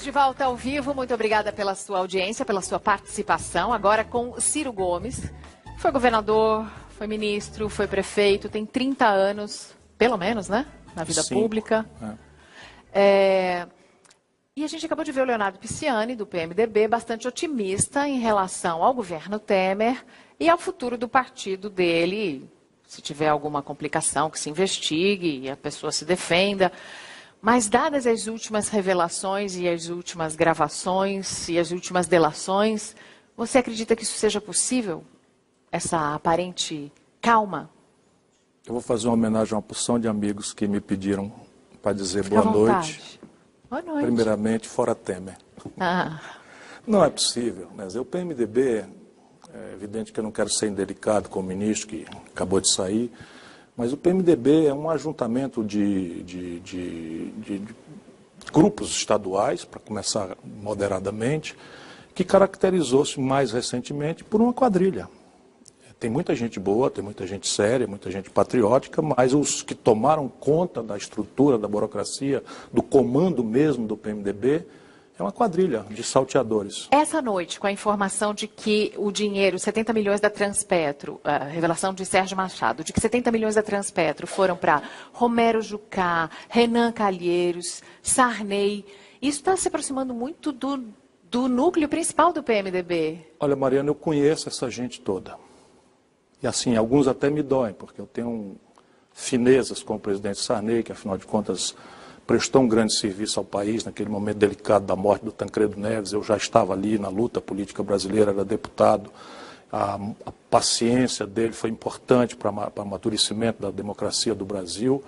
de volta ao vivo. Muito obrigada pela sua audiência, pela sua participação. Agora com Ciro Gomes. Foi governador, foi ministro, foi prefeito, tem 30 anos, pelo menos, né? Na vida pública. E a gente acabou de ver o Leonardo Pisciani, do PMDB, bastante otimista em relação ao governo Temer e ao futuro do partido dele. Se tiver alguma complicação, que se investigue e a pessoa se defenda. Mas, dadas as últimas revelações e as últimas gravações e as últimas delações, você acredita que isso seja possível? Essa aparente calma? Eu vou fazer uma homenagem a uma porção de amigos que me pediram para dizer boa noite. Boa noite. Primeiramente, fora Temer. Não é possível. Mas o PMDB, é evidente que eu não quero ser indelicado com o ministro que acabou de sair, mas o PMDB é um ajuntamento de grupos estaduais, para começar moderadamente, que caracterizou-se mais recentemente por uma quadrilha. Tem muita gente boa, tem muita gente séria, muita gente patriótica, mas os que tomaram conta da estrutura, da burocracia, do comando mesmo do PMDB, é uma quadrilha de salteadores. Essa noite, com a informação de que o dinheiro, 70 milhões da Transpetro, a revelação de Sérgio Machado, de que 70 milhões da Transpetro foram para Romero Jucá, Renan Calheiros, Sarney, isso está se aproximando muito do núcleo principal do PMDB. Olha, Mariana, eu conheço essa gente toda. E assim, alguns até me doem, porque eu tenho finezas com o presidente Sarney, que afinal de contas prestou um grande serviço ao país naquele momento delicado da morte do Tancredo Neves. Eu já estava ali na luta política brasileira, era deputado. A paciência dele foi importante para o amadurecimento da democracia do Brasil.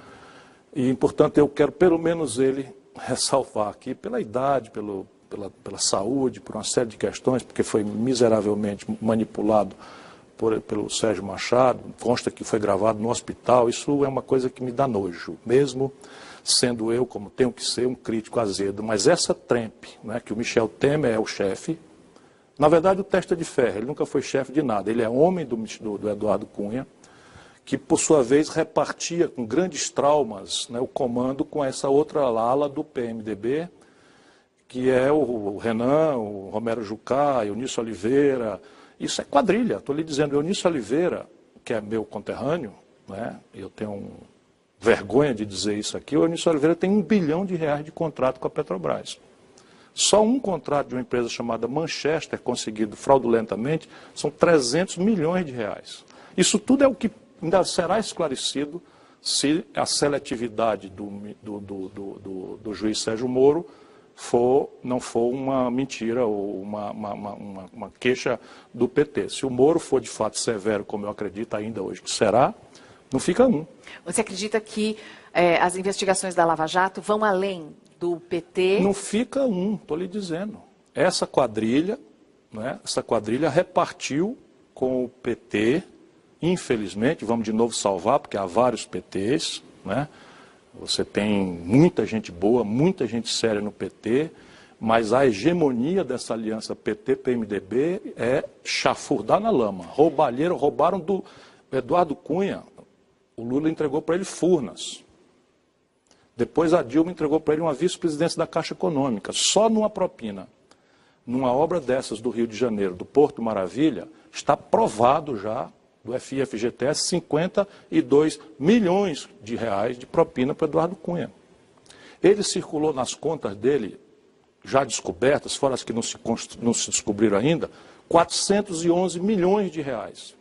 E, portanto, eu quero pelo menos ele ressalvar aqui, pela idade, pela saúde, por uma série de questões, porque foi miseravelmente manipulado pelo Sérgio Machado, consta que foi gravado no hospital. Isso é uma coisa que me dá nojo, mesmo sendo eu, como tenho que ser, um crítico azedo. Mas essa trempe, né, que o Michel Temer é o chefe, na verdade o testa de ferro, ele nunca foi chefe de nada, ele é homem do Eduardo Cunha, que por sua vez repartia com grandes traumas, né, o comando com essa outra ala do PMDB, que é o Renan, o Romero Jucá, Eunício Oliveira. Isso é quadrilha, estou lhe dizendo. Eunício Oliveira, que é meu conterrâneo, né, eu tenho vergonha de dizer isso aqui, o Eunício Oliveira tem R$1 bilhão de contrato com a Petrobras. Só um contrato de uma empresa chamada Manchester, conseguido fraudulentamente, são R$300 milhões. Isso tudo é o que ainda será esclarecido se a seletividade do juiz Sérgio Moro não for uma mentira ou uma queixa do PT. Se o Moro for de fato severo, como eu acredito ainda hoje que será, não fica um. Você acredita que as investigações da Lava Jato vão além do PT? Não fica um, estou lhe dizendo. Essa quadrilha, né, repartiu com o PT, infelizmente, vamos de novo salvar, porque há vários PTs, né? Você tem muita gente boa, muita gente séria no PT, mas a hegemonia dessa aliança PT-PMDB é chafurdar na lama. Roubaram do Eduardo Cunha. O Lula entregou para ele Furnas. Depois a Dilma entregou para ele uma vice-presidência da Caixa Econômica. Só numa propina, numa obra dessas do Rio de Janeiro, do Porto Maravilha, está provado já, do FIFGTS, 52 milhões de reais de propina para Eduardo Cunha. Ele circulou nas contas dele, já descobertas, fora as que não se descobriram ainda, 411 milhões de reais.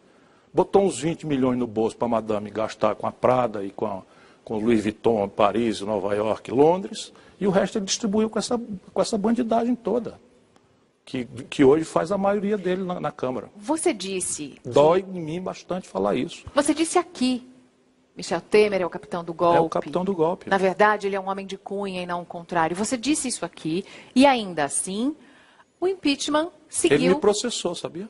Botou uns 20 milhões no bolso para a madame gastar com a Prada e com Louis Vuitton, Paris, Nova York, Londres, e o resto ele distribuiu com essa bandidagem toda, que hoje faz a maioria dele na Câmara. Você disse... Dói em mim bastante falar isso. Você disse aqui, Michel Temer é o capitão do golpe. É o capitão do golpe. Na verdade, ele é um homem de Cunha e não o contrário. Você disse isso aqui, e ainda assim, o impeachment seguiu... Ele me processou, sabia?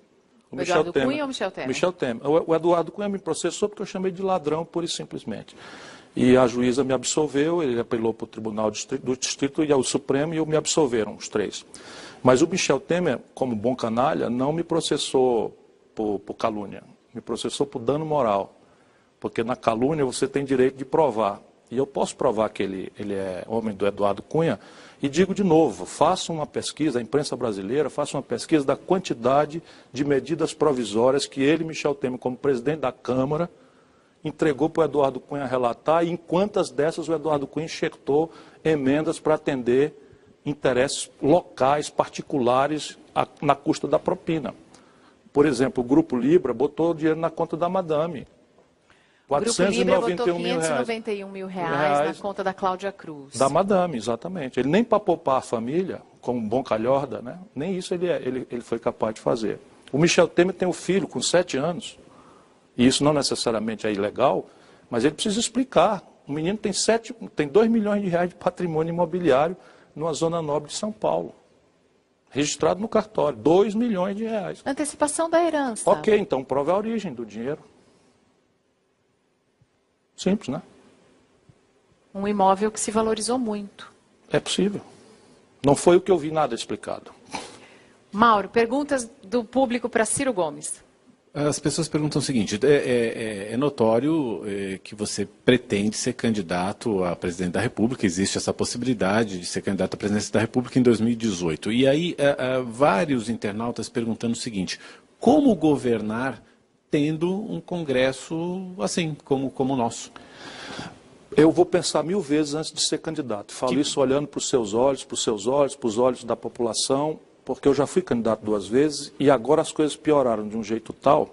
O Eduardo Cunha ou o Michel Temer? Michel Temer. O Eduardo Cunha me processou porque eu chamei de ladrão, pura e simplesmente. E a juíza me absolveu, ele apelou para o Tribunal do Distrito e ao Supremo, e me absolveram, os três. Mas o Michel Temer, como bom canalha, não me processou por calúnia, me processou por dano moral. Porque na calúnia você tem direito de provar. E eu posso provar que ele é homem do Eduardo Cunha. E digo de novo, faça uma pesquisa, a imprensa brasileira, faça uma pesquisa da quantidade de medidas provisórias que ele, Michel Temer, como presidente da Câmara, entregou para o Eduardo Cunha relatar, e em quantas dessas o Eduardo Cunha enxertou emendas para atender interesses locais, particulares, na custa da propina. Por exemplo, o Grupo Libra botou dinheiro na conta da Madame. O Grupo Libra botou 591 mil reais na conta da Cláudia Cruz. Da Madame, exatamente. Ele nem para poupar a família, como um bom calhorda, né? Nem isso ele foi capaz de fazer. O Michel Temer tem um filho com 7 anos, e isso não necessariamente é ilegal, mas ele precisa explicar. O menino tem 2 milhões de reais de patrimônio imobiliário numa zona nobre de São Paulo. Registrado no cartório, 2 milhões de reais. Antecipação da herança. Ok, então prove a origem do dinheiro. Simples, né? Um imóvel que se valorizou muito. É possível. Não foi o que eu vi nada explicado. Mauro, perguntas do público para Ciro Gomes. As pessoas perguntam o seguinte, é notório que você pretende ser candidato a presidente da República, existe essa possibilidade de ser candidato à presidência da República em 2018. E aí, vários internautas perguntando o seguinte, como governar tendo um Congresso assim, como o nosso? Eu vou pensar 1000 vezes antes de ser candidato. Falo isso olhando para os seus olhos, para os olhos da população, porque eu já fui candidato 2 vezes e agora as coisas pioraram de um jeito tal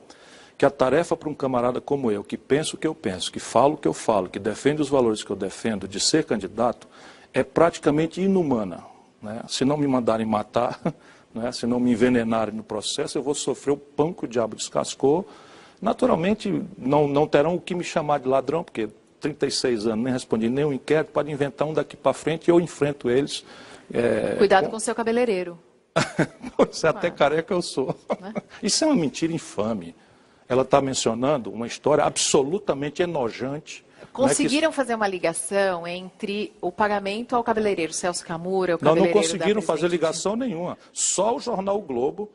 que a tarefa para um camarada como eu, que pensa o que eu penso, que fala o que eu falo, que defende os valores que eu defendo, de ser candidato, é praticamente inumana, né? Se não me mandarem matar, né? Se não me envenenarem no processo, eu vou sofrer o pão que o diabo descascou. Naturalmente, não terão o que me chamar de ladrão, porque 36 anos, nem respondi nenhum inquérito, pode inventar um daqui para frente e eu enfrento eles. Cuidado com o seu cabeleireiro. Você até careca eu sou. Né? Isso é uma mentira infame. Ela está mencionando uma história absolutamente enojante. Conseguiram fazer uma ligação entre o pagamento ao cabeleireiro Celso Camura, o cabeleireiro não conseguiram fazer ligação nenhuma. Só o jornal o Globo,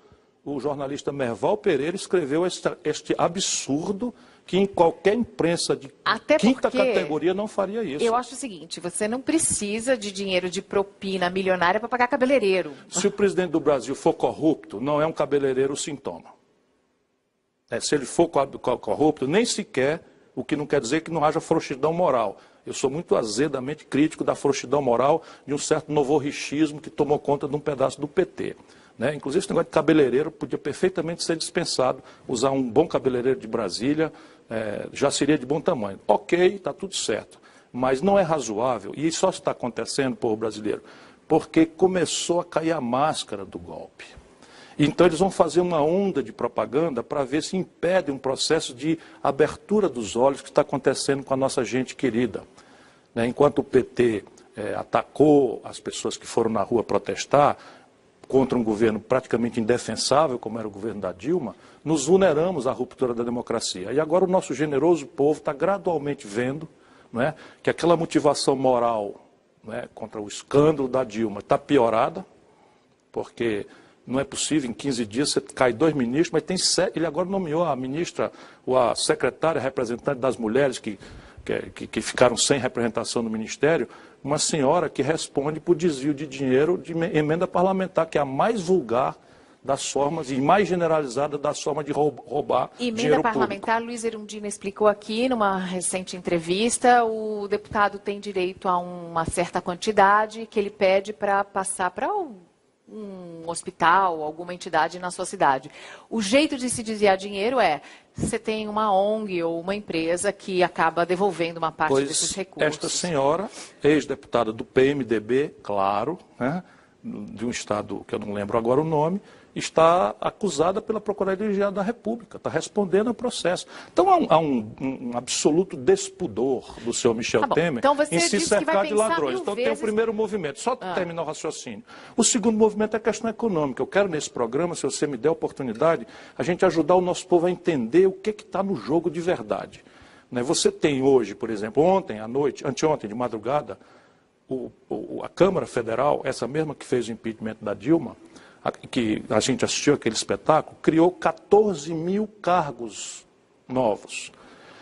o jornalista Merval Pereira, escreveu este absurdo que em qualquer imprensa de quinta categoria não faria isso. Eu acho o seguinte, você não precisa de dinheiro de propina milionária para pagar cabeleireiro. Se o presidente do Brasil for corrupto, não é um cabeleireiro o sintoma. Se ele for corrupto, nem sequer, o que não quer dizer que não haja frouxidão moral. Eu sou muito azedamente crítico da frouxidão moral de um certo novorrichismo que tomou conta de um pedaço do PT. Né? Inclusive, esse negócio de cabeleireiro podia perfeitamente ser dispensado. Usar um bom cabeleireiro de Brasília já seria de bom tamanho. Ok, está tudo certo. Mas não é razoável, e isso só está acontecendo, povo brasileiro, porque começou a cair a máscara do golpe. Então eles vão fazer uma onda de propaganda para ver se impede um processo de abertura dos olhos que está acontecendo com a nossa gente querida. Né? Enquanto o PT atacou as pessoas que foram na rua protestar contra um governo praticamente indefensável, como era o governo da Dilma, nos vulneramos à ruptura da democracia. E agora o nosso generoso povo está gradualmente vendo, não é, que aquela motivação moral, não é, contra o escândalo da Dilma está piorada, porque não é possível, em 15 dias você cai 2 ministros, mas tem 7, ele agora nomeou a ministra, ou a secretária representante das mulheres que ficaram sem representação no Ministério, uma senhora que responde por desvio de dinheiro de emenda parlamentar, que é a mais vulgar das formas e mais generalizada das formas de roubar dinheiro público. Emenda parlamentar, Luiz Erundina explicou aqui numa recente entrevista, o deputado tem direito a uma certa quantidade que ele pede para passar para um hospital, alguma entidade na sua cidade. O jeito de se desviar dinheiro você tem uma ONG ou uma empresa que acaba devolvendo uma parte desses recursos. Esta senhora, ex-deputada do PMDB, claro, né, de um estado que eu não lembro agora o nome, está acusada pela Procuradoria da República, está respondendo ao processo. Então há um absoluto despudor do senhor Michel Temer em se cercar de ladrões. Então tem o primeiro movimento, só terminar o raciocínio. O segundo movimento é a questão econômica. Eu quero nesse programa, se você me der a oportunidade, a gente ajudar o nosso povo a entender o que está no jogo de verdade. Você tem hoje, por exemplo, ontem à noite, anteontem de madrugada, a Câmara Federal, essa mesma que fez o impeachment da Dilma, que a gente assistiu aquele espetáculo, criou 14 mil cargos novos.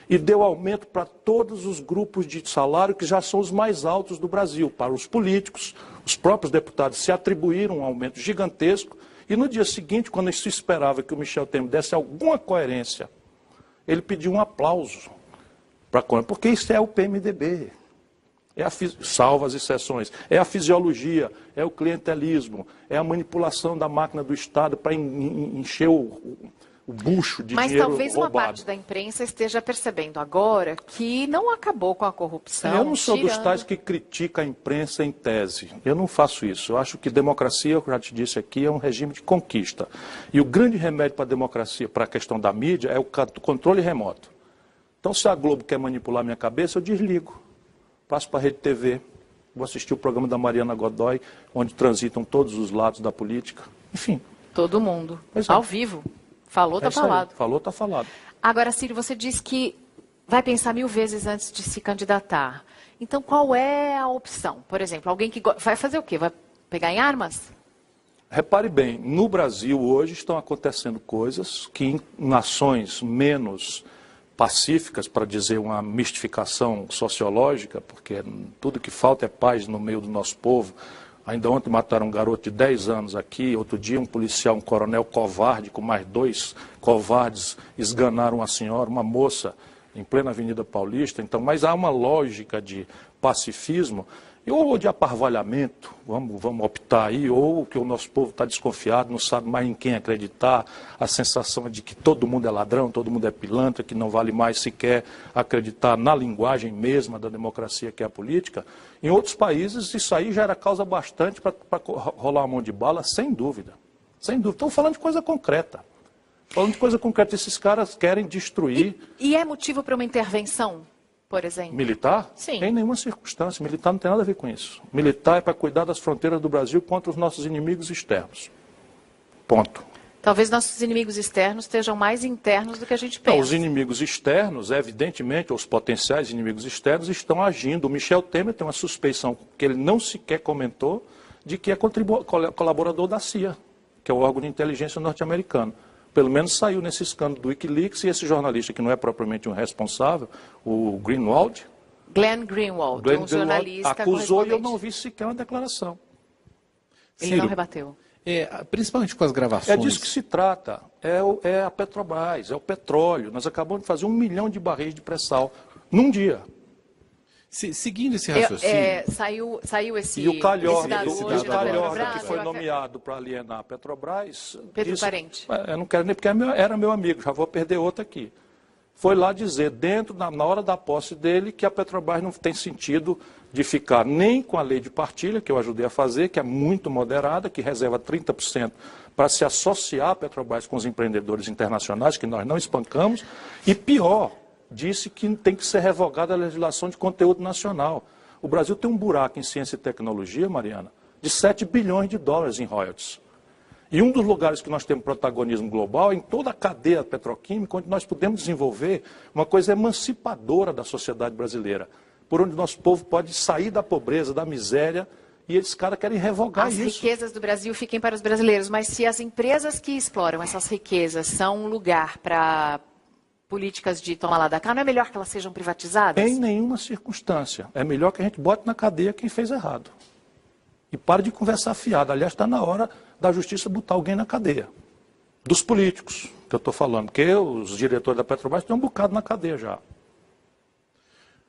e deu aumento para todos os grupos de salário que já são os mais altos do Brasil. Para os políticos, os próprios deputados se atribuíram um aumento gigantesco, e no dia seguinte, quando se esperava que o Michel Temer desse alguma coerência, ele pediu um aplauso para a Câmara, porque isso é o PMDB. Salvo as exceções, é a fisiologia, é o clientelismo, é a manipulação da máquina do Estado para encher o bucho de Mas dinheiro talvez roubado. uma parte da imprensa esteja percebendo agora que não acabou com a corrupção. Eu não sou dos tais que critica a imprensa em tese. Eu não faço isso. Eu acho que democracia, eu já te disse aqui, é um regime de conquista. E o grande remédio para a democracia, para a questão da mídia, é o controle remoto. Então, se a Globo quer manipular minha cabeça, eu desligo. Passo para a Rede TV, vou assistir o programa da Mariana Godoy, onde transitam todos os lados da política. Enfim. Todo mundo. Pois é. Ao vivo. Falou, tá falado. Falou, tá falado. Agora, Ciro, você disse que vai pensar 1000 vezes antes de se candidatar. Então, qual é a opção? Por exemplo, alguém que vai fazer o quê? Vai pegar em armas? Repare bem, no Brasil hoje estão acontecendo coisas que em nações menos pacíficas, para dizer uma mistificação sociológica, porque tudo que falta é paz no meio do nosso povo. Ainda ontem mataram um garoto de 10 anos aqui, outro dia um policial, um coronel covarde, com mais 2 covardes, esganaram uma senhora, uma moça, em plena Avenida Paulista. Então, mas há uma lógica de pacifismo, ou de aparvalhamento, vamos optar aí, ou que o nosso povo está desconfiado, não sabe mais em quem acreditar, a sensação é de que todo mundo é ladrão, todo mundo é pilantra, que não vale mais sequer acreditar na linguagem mesma da democracia que é a política. Em outros países isso aí já era causa bastante para rolar uma mão de bala, sem dúvida. Sem dúvida. Estamos falando de coisa concreta. Falando de coisa concreta, esses caras querem destruir. E é motivo para uma intervenção? Por exemplo? Militar? Sim. Em nenhuma circunstância. Militar não tem nada a ver com isso. Militar é para cuidar das fronteiras do Brasil contra os nossos inimigos externos. Ponto. Talvez nossos inimigos externos estejam mais internos do que a gente pensa. Não, os inimigos externos, evidentemente, os potenciais inimigos externos estão agindo. O Michel Temer tem uma suspeição que ele não sequer comentou de que é colaborador da CIA, que é o órgão de inteligência norte-americano. Pelo menos saiu nesse escândalo do Wikileaks, e esse jornalista, que não é propriamente um responsável, o Greenwald, Glenn Greenwald, um jornalista acusou, e eu não vi sequer uma declaração. Ele Ciro, não rebateu. Principalmente com as gravações. É disso que se trata. É a Petrobras, é o petróleo. Nós acabamos de fazer 1 milhão de barris de pré-sal num dia. Seguindo esse raciocínio... Saiu esse... E o Calhorda, Petrobras, que foi nomeado para alienar a Petrobras... Pedro Parente. Eu não quero nem, porque era meu amigo, já vou perder outro aqui. Foi lá dizer, na hora da posse dele, que a Petrobras não tem sentido de ficar nem com a lei de partilha, que eu ajudei a fazer, que é muito moderada, que reserva 30% para se associar a Petrobras com os empreendedores internacionais, que nós não espancamos, e pior, disse que tem que ser revogada a legislação de conteúdo nacional. O Brasil tem um buraco em ciência e tecnologia, Mariana, de 7 bilhões de dólares em royalties. E um dos lugares que nós temos protagonismo global é em toda a cadeia petroquímica, onde nós podemos desenvolver uma coisa emancipadora da sociedade brasileira, por onde nosso povo pode sair da pobreza, da miséria, e esses caras querem revogar isso. As riquezas do Brasil fiquem para os brasileiros, mas se as empresas que exploram essas riquezas são um lugar para políticas de toma lá da cá, não é melhor que elas sejam privatizadas? Em nenhuma circunstância. É melhor que a gente bote na cadeia quem fez errado. E pare de conversar fiado. Aliás, está na hora da justiça botar alguém na cadeia. Dos políticos, que eu estou falando. Porque os diretores da Petrobras têm um bocado na cadeia já.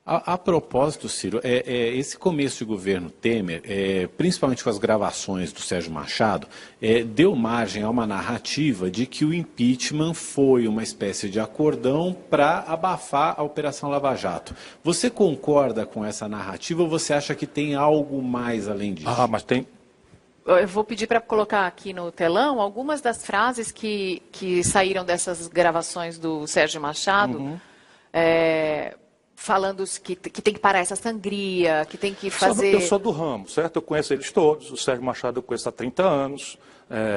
A propósito, Ciro, esse começo de governo Temer, principalmente com as gravações do Sérgio Machado, deu margem a uma narrativa de que o impeachment foi uma espécie de acordão para abafar a Operação Lava Jato. Você concorda com essa narrativa ou você acha que tem algo mais além disso? Mas tem... Eu vou pedir para colocar aqui no telão algumas das frases que saíram dessas gravações do Sérgio Machado, falando que tem que parar essa sangria, que tem que fazer... Eu sou do ramo, certo? Eu conheço eles todos. O Sérgio Machado eu conheço há 30 anos,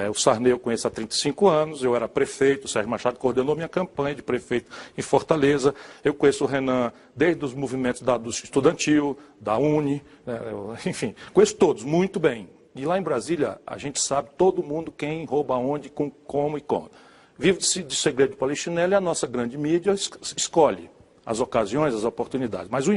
o Sarney eu conheço há 35 anos, eu era prefeito, o Sérgio Machado coordenou minha campanha de prefeito em Fortaleza. Eu conheço o Renan desde os movimentos do estudantil, da Uni, enfim, conheço todos muito bem. E lá em Brasília, a gente sabe todo mundo quem rouba onde, como e como. Vive de segredo de Polichinelo e a nossa grande mídia escolhe as ocasiões, as oportunidades. Mas o